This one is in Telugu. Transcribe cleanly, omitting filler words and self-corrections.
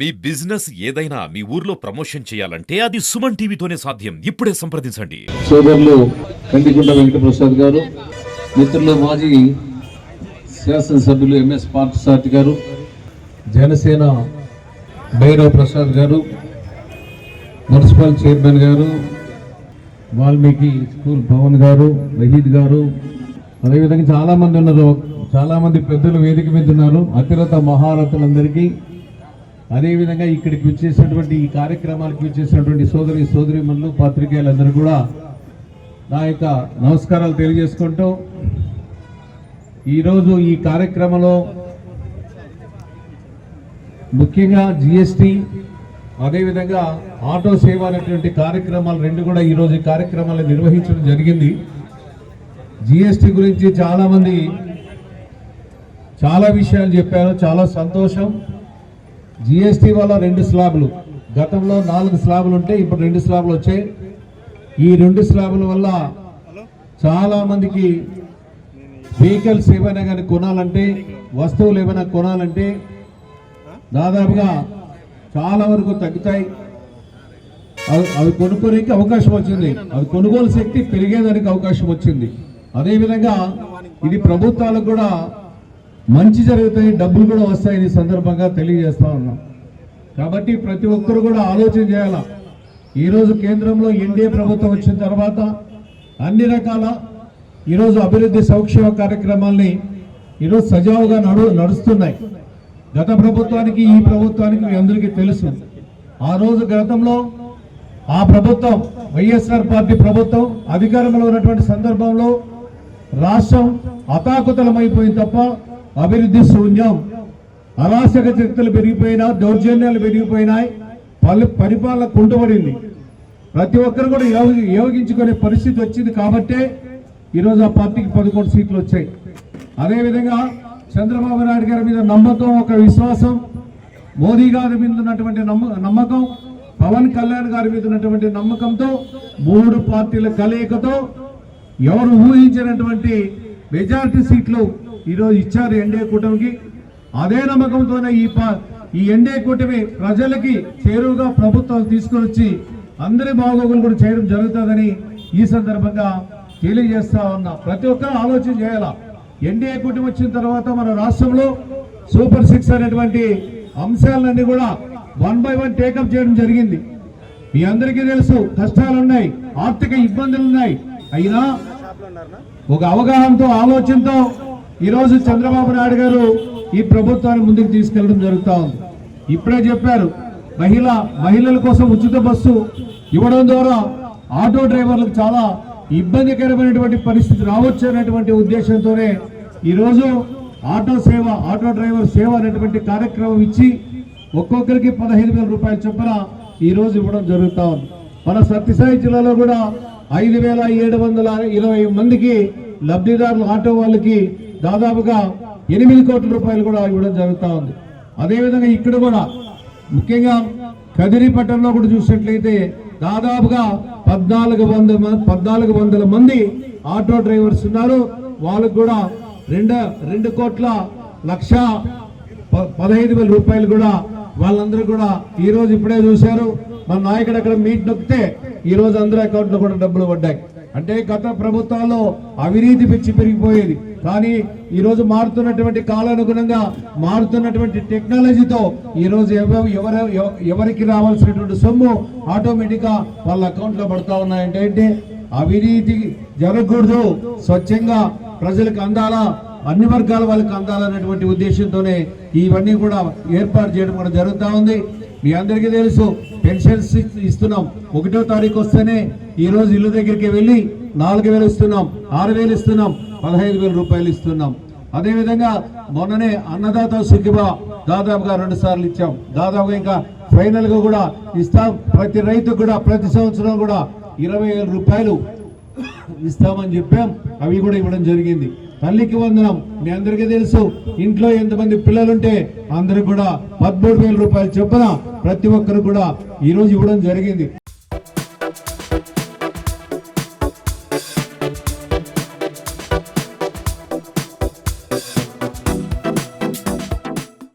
మీ బిజినెస్ ఏదైనా మీ ఊర్లో ప్రమోషన్ చేయాలంటే అది సుమన్ టీవీతోనే సాధ్యం. ఇప్పుడే సంప్రదించండి. సోదరులు కందికుంట వెంకటప్రసాద్ గారు, మిత్రులు మాజీ శాసనసభ్యులు ఎంఎస్ పార్థసారథి గారు, జనసేన భైరవ్ ప్రసాద్ గారు, మున్సిపల్ చైర్మన్ గారు, వాల్మీకి స్కూల్ పవన్ గారు, వహీద్ గారు, అదేవిధంగా చాలామంది ఉన్నారు. చాలామంది పెద్దలు వేదిక మీద ఉన్నారు. అతిరథ మహారథులందరికీ, అదేవిధంగా ఇక్కడికి వచ్చేసినటువంటి ఈ కార్యక్రమానికి వచ్చేసినటువంటి సోదరిమణులు, పాత్రికేయులందరూ కూడా నా యొక్క నమస్కారాలు తెలియజేసుకుంటూ, ఈరోజు ఈ కార్యక్రమంలో ముఖ్యంగా జిఎస్టీ, అదేవిధంగా ఆటో సేవ అనేటువంటి కార్యక్రమాలు రెండు కూడా ఈరోజు ఈ కార్యక్రమాలు నిర్వహించడం జరిగింది. జిఎస్టీ గురించి చాలామంది చాలా విషయాలు చెప్పారు. చాలా సంతోషం. జిఎస్టీ వల్ల 2 స్లాబులు, గతంలో 4 స్లాబులు ఉంటే ఇప్పుడు 2 స్లాబులు వచ్చాయి. ఈ 2 స్లాబుల వల్ల చాలామందికి వెహికల్స్ ఏమైనా కానీ కొనాలంటే, వస్తువులు ఏమైనా కొనాలంటే దాదాపుగా చాలా వరకు తగ్గుతాయి. అవి కొనుక్కోడానికి అవకాశం వచ్చింది. అవి కొనుగోలు శక్తి పెరిగేదానికి అవకాశం వచ్చింది. అదేవిధంగా ఇది ప్రభుత్వాలకు కూడా మంచి జరుగుతాయి, డబ్బులు కూడా వస్తాయని సందర్భంగా తెలియజేస్తా ఉన్నాం. కాబట్టి ప్రతి ఒక్కరు కూడా ఆలోచన చేయాలా. ఈరోజు కేంద్రంలో ఎన్డీఏ ప్రభుత్వం వచ్చిన తర్వాత అన్ని రకాల ఈరోజు అభివృద్ధి సంక్షేమ కార్యక్రమాల్ని ఈరోజు సజావుగా నడుస్తున్నాయి. గత ప్రభుత్వానికి ఈ ప్రభుత్వానికి మీ అందరికీ తెలుసు. ఆ రోజు గతంలో ఆ ప్రభుత్వం, వైఎస్ఆర్ పార్టీ ప్రభుత్వం అధికారంలో ఉన్నటువంటి సందర్భంలో రాష్ట్రం అతాకుతలమైపోయింది తప్ప అభివృద్ధి శూన్యం. అరాచక శక్తులు పెరిగిపోయినా, దౌర్జన్యాలు పెరిగిపోయినాయి, పరిపాలన కుంటుపడింది. ప్రతి ఒక్కరు కూడా యోగించుకునే పరిస్థితి వచ్చింది. కాబట్టే ఈరోజు ఆ పార్టీకి 11 సీట్లు వచ్చాయి. అదేవిధంగా చంద్రబాబు నాయుడు గారి మీద నమ్మకం, ఒక విశ్వాసం, మోదీ గారి మీద ఉన్నటువంటి నమ్మకం, పవన్ కళ్యాణ్ గారి మీద ఉన్నటువంటి నమ్మకంతో 3 పార్టీల కలయికతో ఎవరు ఊహించినటువంటి మెజారిటీ సీట్లు ఈరోజు ఇచ్చారు ఎన్డీఏ కూటమికి. అదే నమ్మకంతోనే ఈ ఎన్డీఏ కూటమి ప్రజలకి చేరువుగా ప్రభుత్వాలు తీసుకొని వచ్చి అందరి బాగోగులు కూడా చేయడం జరుగుతుందని ఈ సందర్భంగా తెలియజేస్తా ఉన్నా. ప్రతి ఒక్కరు ఆలోచన చేయాలా. ఎన్డీఏ కూటమి వచ్చిన తర్వాత మన రాష్ట్రంలో సూపర్ 6 అనేటువంటి అంశాలన్నీ కూడా 1 by 1 టేకప్ చేయడం జరిగింది. మీ అందరికీ తెలుసు, కష్టాలున్నాయి, ఆర్థిక ఇబ్బందులు ఉన్నాయి. అయినా ఒక అవగాహనతో, ఆలోచనతో ఈరోజు చంద్రబాబు నాయుడు గారు ఈ ప్రభుత్వాన్ని ముందుకు తీసుకెళ్లడం జరుగుతూ ఉంది. ఇప్పుడే చెప్పారు, మహిళల కోసం ఉచిత బస్సు ఇవ్వడం ద్వారా ఆటో డ్రైవర్లకు చాలా ఇబ్బందికరమైనటువంటి పరిస్థితి రావచ్చు అనేటువంటి ఉద్దేశంతోనే ఈరోజు ఆటో డ్రైవర్ సేవ అనేటువంటి కార్యక్రమం ఇచ్చి ఒక్కొక్కరికి 15,000 రూపాయల చొప్పున ఈరోజు ఇవ్వడం జరుగుతూ ఉంది. మన సత్యసాయి జిల్లాలో కూడా 5,720 మందికి లబ్ధిదారులు, ఆటో వాళ్ళకి దాదాపుగా 8 కోట్ల రూపాయలు కూడా ఇవ్వడం జరుగుతూ ఉంది. అదేవిధంగా ఇక్కడ కూడా ముఖ్యంగా కదిరిపట్టణంలో కూడా చూసినట్లయితే దాదాపుగా 1,400 మంది ఆటో డ్రైవర్స్ ఉన్నారు. వాళ్ళకు కూడా 2,15,000 రూపాయలు కూడా వాళ్ళందరూ కూడా ఈరోజు ఇప్పుడే చూశారు. మన నాయకుడు అక్కడ మీట్ నొక్కితే ఈరోజు అందరి అకౌంట్లో కూడా డబ్బులు పడ్డాయి. అంటే గత ప్రభుత్వాల్లో అవినీతి పెంచి పెరిగిపోయేది. కానీ ఈరోజు మారుతున్నటువంటి కాలానుగుణంగా మారుతున్నటువంటి టెక్నాలజీతో ఈరోజు ఎవరికి రావాల్సినటువంటి సొమ్ము ఆటోమేటిక్గా వాళ్ళ అకౌంట్లో పడుతూ ఉన్నాయంటే ఏంటి, అవినీతి జరగకూడదు, స్వచ్ఛంగా ప్రజలకు అందాలా, అన్ని వర్గాల వాళ్ళకి అందాలనేటువంటి ఉద్దేశంతోనే ఇవన్నీ కూడా ఏర్పాటు చేయడం కూడా జరుగుతూ ఉంది. మీ అందరికీ తెలుసు, పెన్షన్స్ ఇస్తున్నాం. 1వ తారీఖు వస్తేనే ఈరోజు ఇల్లు దగ్గరికి వెళ్ళి 4,000 ఇస్తున్నాం, 6,000 ఇస్తున్నాం, 15,000 రూపాయలు ఇస్తున్నాం. అదేవిధంగా మొన్ననే అన్నదాత సుఖీభా దాదాపుగా 2 సార్లు ఇచ్చాం. దాదాపుగా ఇంకా ఫైనల్ గా కూడా ఇస్తాం. ప్రతి రైతుకు కూడా ప్రతి సంవత్సరం కూడా 20,000 రూపాయలు ఇస్తామని చెప్పాం. అవి కూడా ఇవ్వడం జరిగింది. తల్లికి వందనం, మీ అందరికీ తెలుసు, ఇంట్లో ఎంతమంది పిల్లలుంటే అందరికి కూడా 13,000 రూపాయలు చొప్పున ప్రతి ఒక్కరు కూడా ఈరోజు ఇవ్వడం జరిగింది.